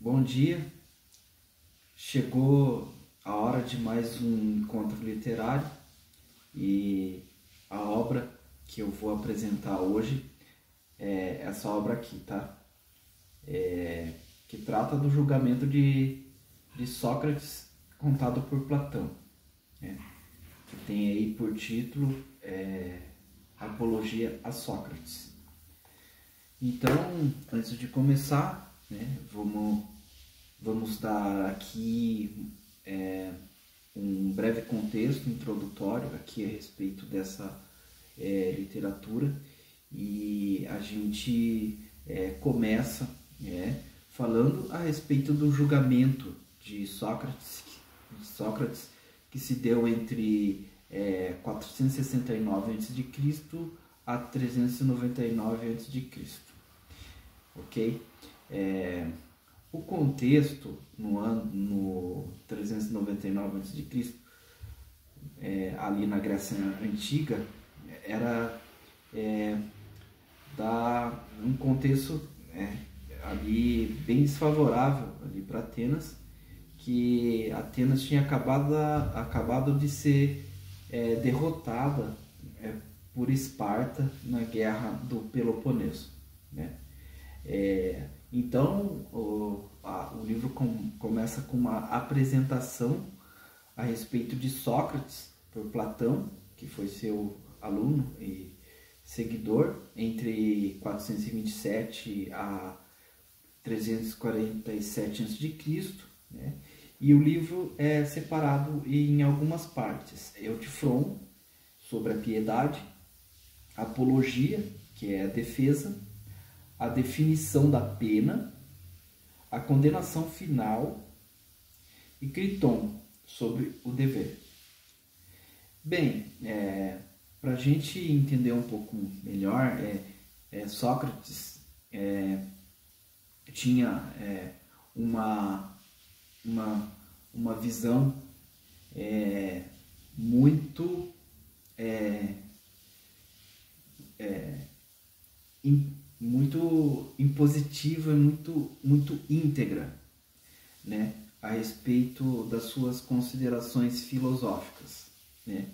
Bom dia, chegou a hora de mais um encontro literário e a obra que eu vou apresentar hoje é essa obra aqui, tá? Que trata do julgamento de Sócrates contado por Platão, né? Que tem aí por título Apologia a Sócrates. Então, antes de começar, né, vamos dar aqui um breve contexto introdutório aqui a respeito dessa literatura, e a gente começa falando a respeito do julgamento de Sócrates que se deu entre 469 a.C. a 399 a.C. Ok? O contexto no 399 a.C., ali na Grécia Antiga, era um contexto ali bem desfavorável ali para Atenas, que Atenas tinha acabado de ser derrotada por Esparta na guerra do Peloponeso, né? Então o livro começa com uma apresentação a respeito de Sócrates por Platão, que foi seu aluno e seguidor entre 427 a 347 a.C., né? E o livro é separado em algumas partes: Eutifron, sobre a piedade; Apologia, que é a defesa; a definição da pena; a condenação final; e Criton, sobre o dever. Bem, para a gente entender um pouco melhor, Sócrates tinha uma visão muito muito impositiva, muito íntegra, né, a respeito das suas considerações filosóficas, né?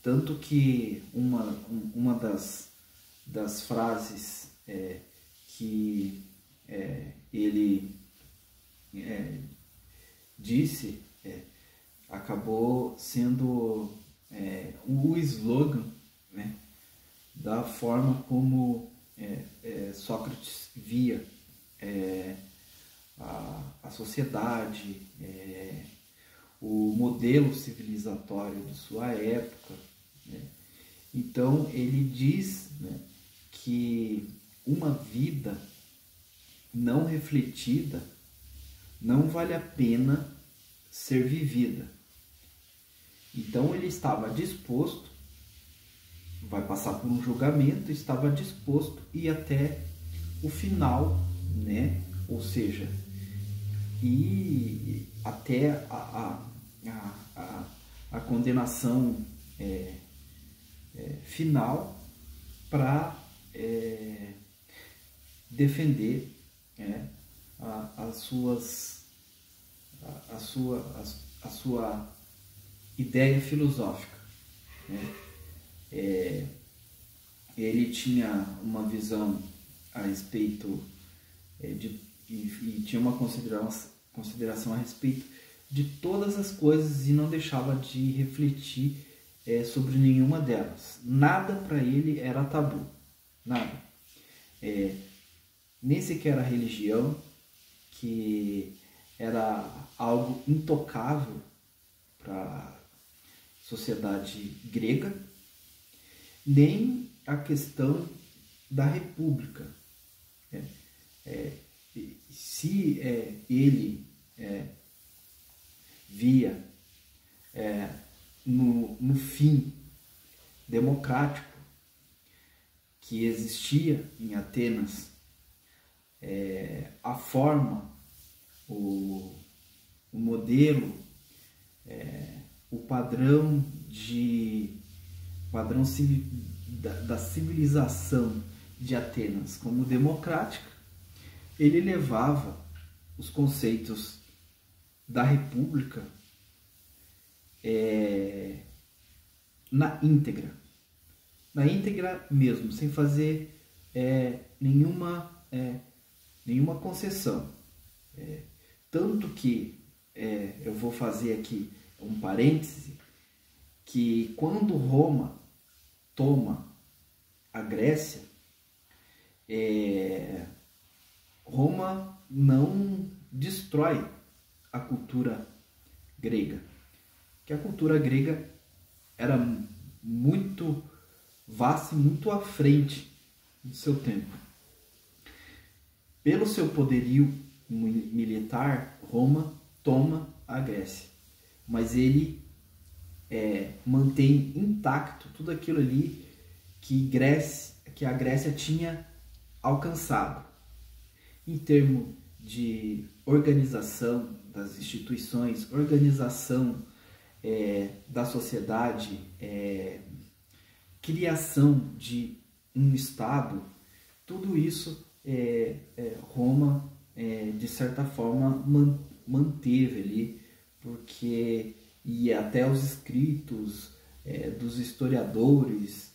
Tanto que uma das frases que ele disse acabou sendo o slogan, né, da forma como Sócrates via a sociedade, o modelo civilizatório de sua época, né? Então ele diz, né, que uma vida não refletida não vale a pena ser vivida. Então ele estava disposto, vai passar por um julgamento, estava disposto a ir até o final, né? Ou seja, e até a condenação final, para defender a sua ideia filosófica, né? Ele tinha uma visão a respeito e tinha uma consideração a respeito de todas as coisas, e não deixava de refletir sobre nenhuma delas. Nada para ele era tabu, nada. Nem sequer a religião, que era algo intocável para a sociedade grega, nem a questão da república. Se ele via no fim democrático que existia em Atenas, a forma, o modelo, o padrão da civilização de Atenas como democrática, ele levava os conceitos da República na íntegra mesmo, sem fazer nenhuma concessão. Tanto que eu vou fazer aqui um parêntese, que quando Roma toma a Grécia, Roma não destrói a cultura grega, que a cultura grega era muito vasta e muito à frente do seu tempo. Pelo seu poderio militar, Roma toma a Grécia, mas ele mantém intacto tudo aquilo ali que a Grécia tinha alcançado em termos de organização das instituições, organização da sociedade, criação de um Estado. Tudo isso Roma, de certa forma, manteve ali, porque e até os escritos dos historiadores,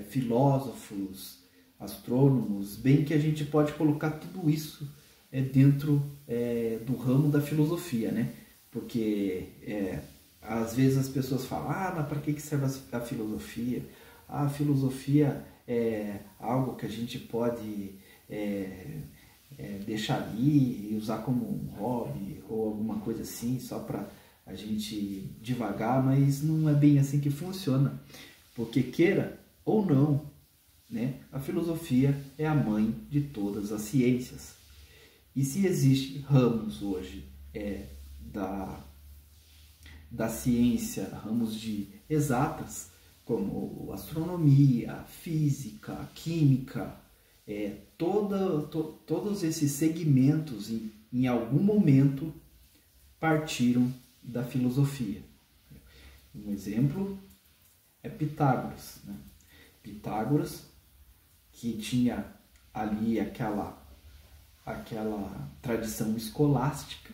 filósofos, astrônomos, bem que a gente pode colocar tudo isso dentro do ramo da filosofia, né? Porque às vezes as pessoas falam, mas para que serve a filosofia? A filosofia é algo que a gente pode deixar ali e usar como um hobby ou alguma coisa assim, só para a gente divagar, mas não é bem assim que funciona, porque queira ou não, né, a filosofia é a mãe de todas as ciências. E se existem ramos hoje da ciência, ramos de exatas, como astronomia, física, química, todos esses segmentos em algum momento partiram da filosofia. Um exemplo é Pitágoras, né? Pitágoras, que tinha ali aquela tradição escolástica,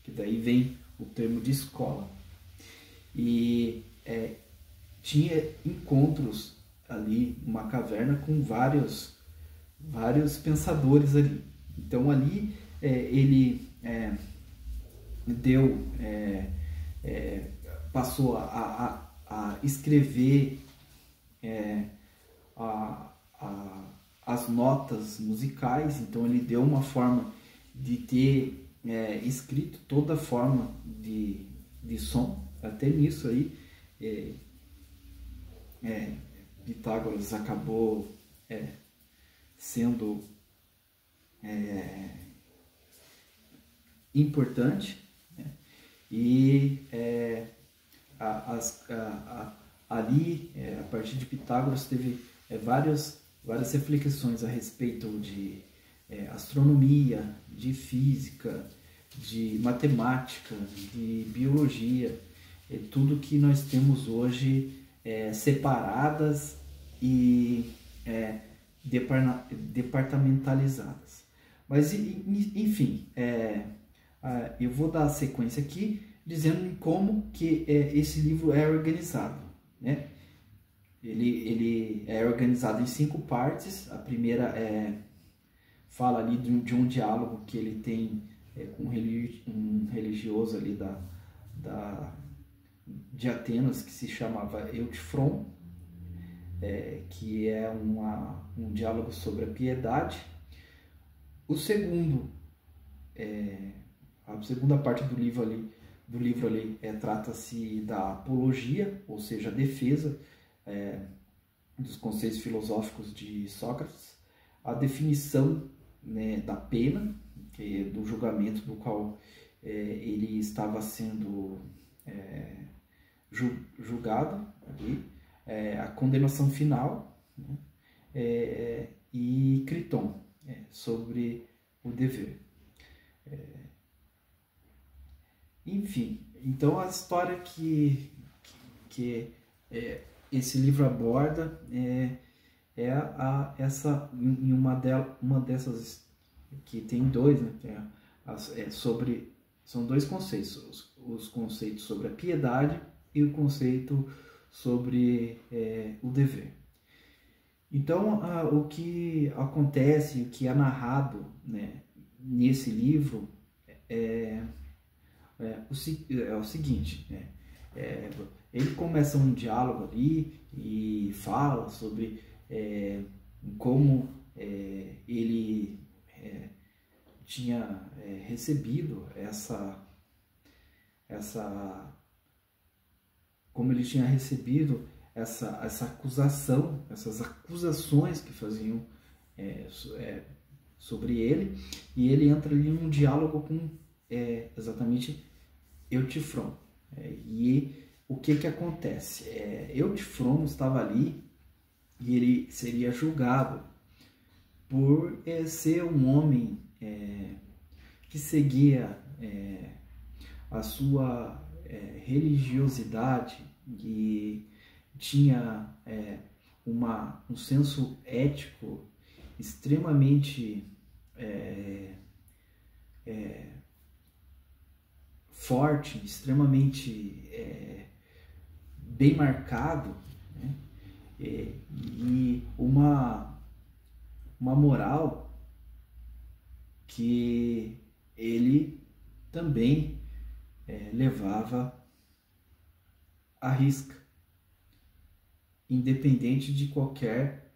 que daí vem o termo de escola, e tinha encontros ali numa caverna com vários pensadores ali. Então ali ele passou a escrever as notas musicais. Então ele deu uma forma de ter escrito toda forma de som. Até nisso aí Pitágoras acabou sendo importante, né? E ali, a partir de Pitágoras, teve várias reflexões a respeito de astronomia, de física, de matemática, de biologia, tudo que nós temos hoje separadas e departamentalizadas. Mas, enfim, eu vou dar a sequência aqui, dizendo como que esse livro é organizado, né? Ele é organizado em 5 partes. A primeira fala ali de um diálogo que ele tem com um religioso ali de Atenas, que se chamava Eutfron, que é um diálogo sobre a piedade. A segunda parte do livro ali trata-se da apologia, ou seja, a defesa dos conceitos filosóficos de Sócrates, a definição, né, da pena, do julgamento do qual ele estava sendo julgado ali, a condenação final, né, e Criton, sobre o dever. Enfim, então a história que esse livro aborda essa, em uma dessas, que tem 2, né, tem são dois conceitos, os conceitos sobre a piedade e o conceito sobre o dever. Então, o que acontece, o que é narrado, né, nesse livro é o seguinte, né? Ele começa um diálogo ali e fala sobre como ele tinha recebido como ele tinha recebido essa acusação, essas acusações que faziam sobre ele, e ele entra ali num diálogo com exatamente Eutifron. E o que acontece? Eutifron estava ali e ele seria julgado por ser um homem que seguia a sua religiosidade e tinha um senso ético extremamente forte, extremamente bem marcado, né? E uma moral que ele também levava à risca, independente de qualquer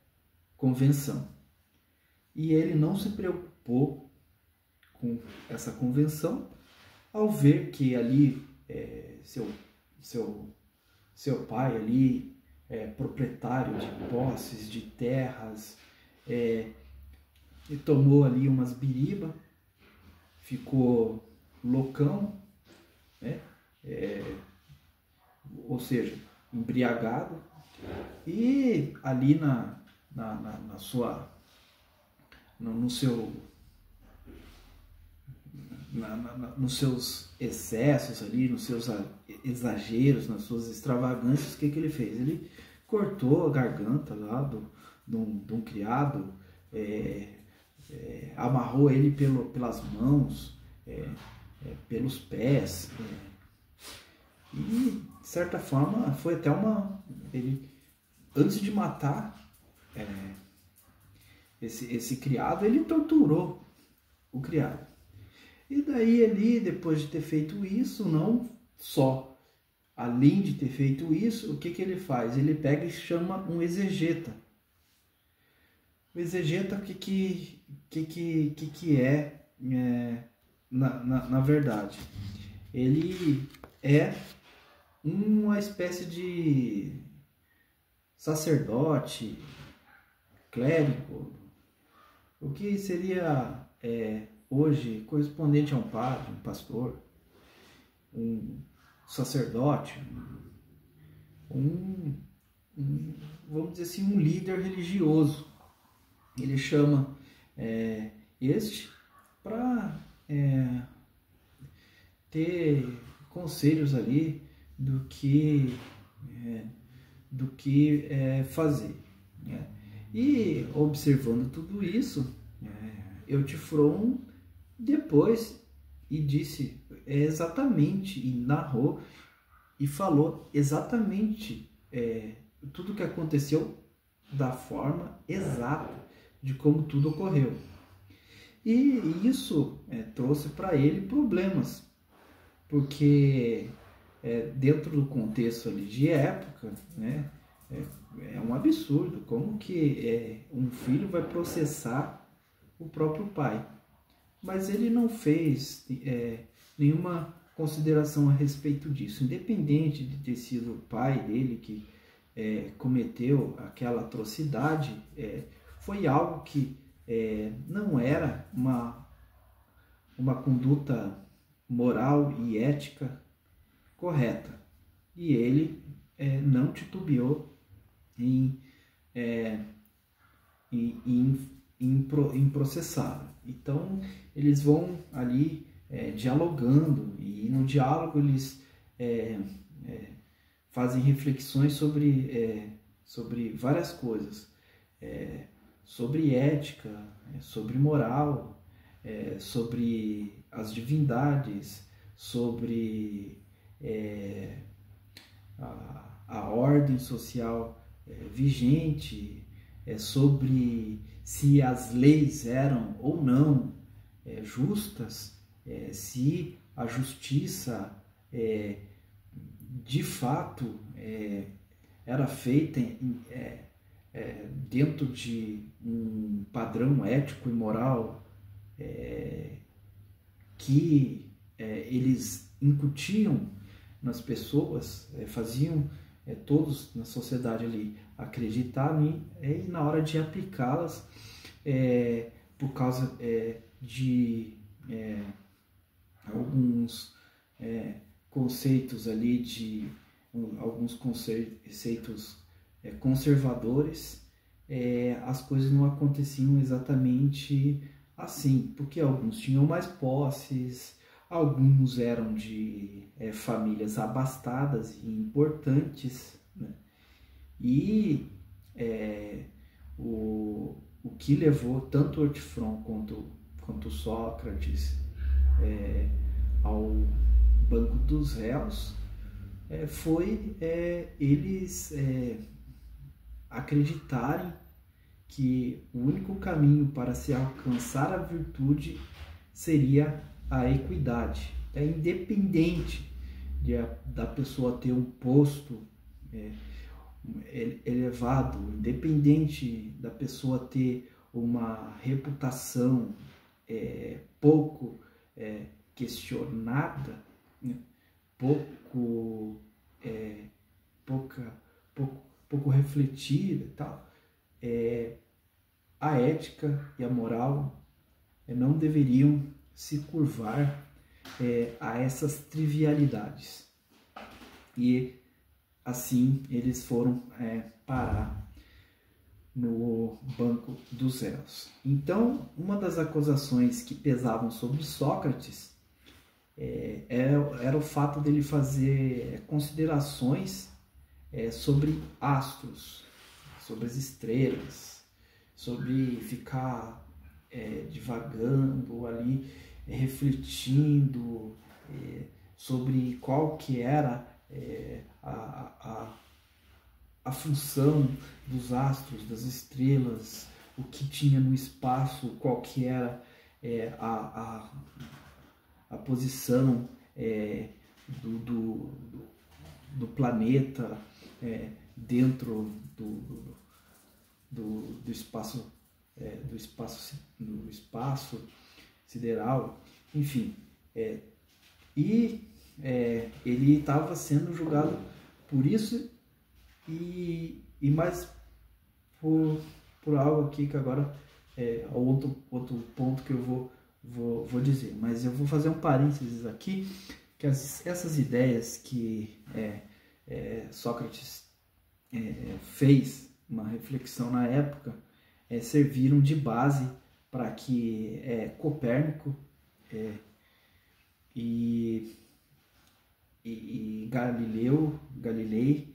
convenção. E ele não se preocupou com essa convenção ao ver que ali seu pai ali proprietário de posses, de terras, e tomou ali umas biriba, ficou loucão, né? Ou seja, embriagado, e ali nos seus excessos ali, nos seus exageros, nas suas extravagâncias, o que ele fez? Ele cortou a garganta lá de um criado, amarrou ele pelas mãos, pelos pés, e de certa forma foi até ele, antes de matar esse criado, ele torturou o criado. E daí ele, depois de ter feito isso, não só, além de ter feito isso, o que ele faz? Ele pega e chama um exegeta. O exegeta, o que é na verdade? Ele é uma espécie de sacerdote, clérigo, o que seria hoje correspondente a um padre, um pastor, um sacerdote, vamos dizer assim, um líder religioso. Ele chama este para ter conselhos ali do que fazer, né? E observando tudo isso, Eutifron depois disse exatamente, e narrou e falou exatamente tudo o que aconteceu da forma exata de como tudo ocorreu. E isso trouxe para ele problemas, porque dentro do contexto ali de época, né, é um absurdo como que um filho vai processar o próprio pai. Mas ele não fez nenhuma consideração a respeito disso, independente de ter sido o pai dele que cometeu aquela atrocidade. Foi algo que não era uma conduta moral e ética correta, e ele não titubeou em processá-la. Então eles vão ali dialogando, e no diálogo eles fazem reflexões sobre várias coisas, sobre ética, sobre moral, sobre as divindades, sobre a ordem social vigente, sobre se as leis eram ou não justas, se a justiça de fato era feita dentro de um padrão ético e moral que eles incutiam nas pessoas, faziam todos na sociedade ali acreditar e na hora de aplicá-las, por causa de alguns conceitos ali, de alguns conceitos conservadores, as coisas não aconteciam exatamente assim, porque alguns tinham mais posses, alguns eram de famílias abastadas e importantes, né? E o que levou tanto Ortifron quanto Sócrates ao banco dos réus foi eles acreditarem que o único caminho para se alcançar a virtude seria a equidade. Independente da pessoa ter um posto elevado, independente da pessoa ter uma reputação pouco questionada, né? pouco refletida e tal, a ética e a moral não deveriam se curvar a essas trivialidades. E assim eles foram parar no banco dos réus. Então, uma das acusações que pesavam sobre Sócrates era o fato dele fazer considerações sobre astros, sobre as estrelas, sobre ficar divagando ali, refletindo sobre qual que era a função dos astros, das estrelas, o que tinha no espaço, qual que era a posição do planeta dentro do espaço sideral, enfim, ele estava sendo julgado por isso e mais por algo aqui que agora outro ponto que eu vou dizer, mas eu vou fazer um parênteses aqui, que essas ideias que Sócrates fez uma reflexão na época serviram de base para que Copérnico e Galilei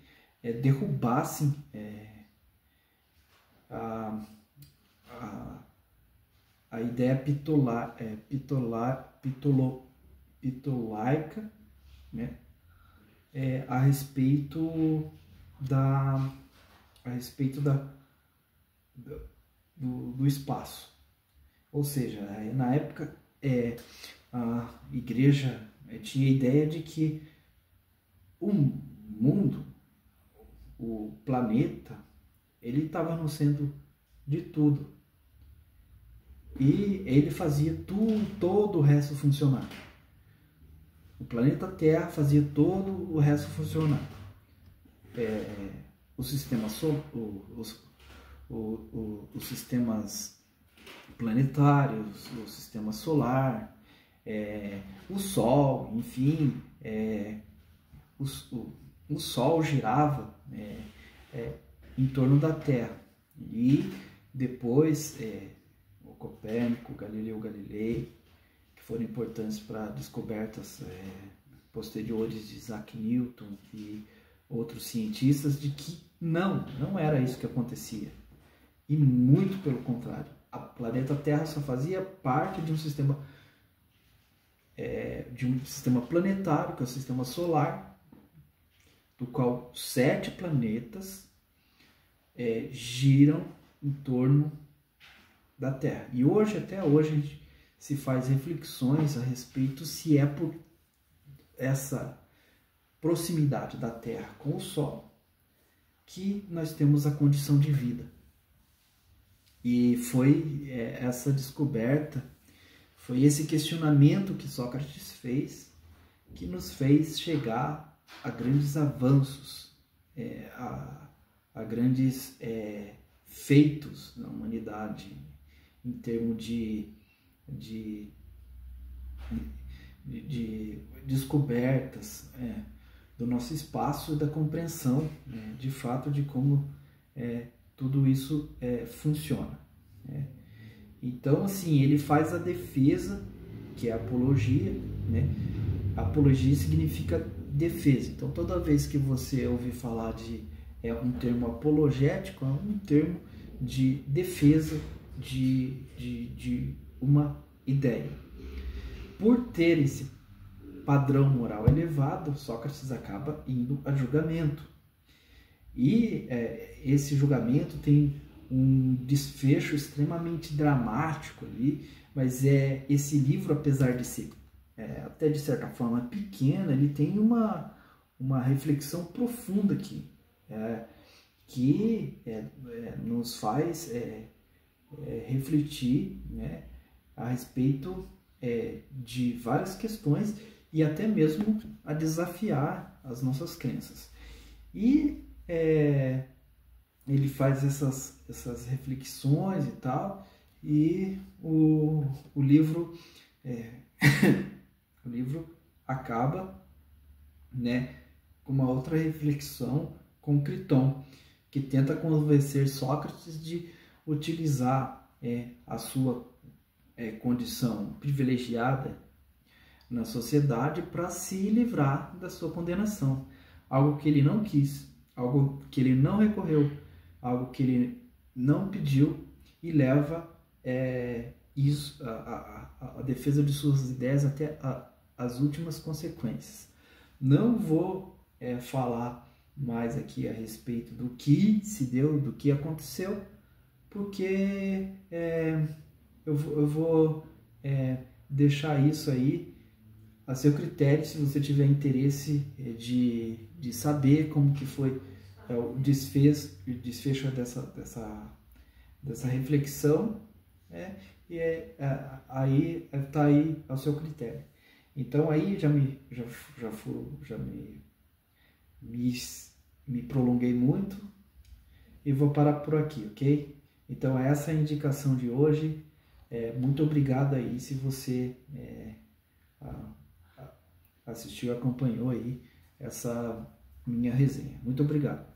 derrubassem a ideia pitolaica, né? A respeito do espaço. Ou seja, na época a igreja tinha a ideia de que o mundo, o planeta, ele estava no centro de tudo. E ele fazia todo o resto funcionar. O planeta Terra fazia todo o resto funcionar. Os sistemas planetários, o sistema solar, o Sol, enfim, o Sol girava em torno da Terra. E depois o Copérnico, Galileu Galilei, que foram importantes para descobertas posteriores de Isaac Newton e outros cientistas, de que não era isso que acontecia. E muito pelo contrário. a planeta Terra só fazia parte de um sistema planetário, que é o sistema solar, do qual 7 planetas giram em torno da Terra. E hoje, até hoje, a gente se faz reflexões a respeito se é por essa proximidade da Terra com o Sol que nós temos a condição de vida. E foi essa descoberta, foi esse questionamento que Sócrates fez, que nos fez chegar a grandes avanços, a grandes feitos na humanidade, em termos de descobertas do nosso espaço e da compreensão, de fato, de como tudo isso funciona. Então, assim, ele faz a defesa, que é a apologia, né? Apologia significa defesa. Então, toda vez que você ouvir falar de um termo apologético, é um termo de defesa de uma ideia. Por ter esse padrão moral elevado, Sócrates acaba indo a julgamento. E esse julgamento tem um desfecho extremamente dramático ali, mas esse livro, apesar de ser até de certa forma pequena, ele tem uma reflexão profunda aqui, que nos faz refletir, né, a respeito de várias questões e até mesmo a desafiar as nossas crenças. E ele faz essas reflexões e tal, e o livro o livro acaba, né, com uma outra reflexão com Criton, que tenta convencer Sócrates de utilizar a sua condição privilegiada na sociedade para se livrar da sua condenação. Algo que ele não quis, algo que ele não recorreu, algo que ele não pediu, e leva a defesa de suas ideias até as últimas consequências. Não vou falar mais aqui a respeito do que se deu, do que aconteceu, porque eu vou deixar isso aí a seu critério, se você tiver interesse de saber como que foi o desfecho dessa reflexão, aí está aí ao seu critério. Então aí me prolonguei muito e vou parar por aqui, ok? Então essa é a indicação de hoje. Muito obrigado aí se você assistiu, acompanhou aí essa minha resenha. Muito obrigado.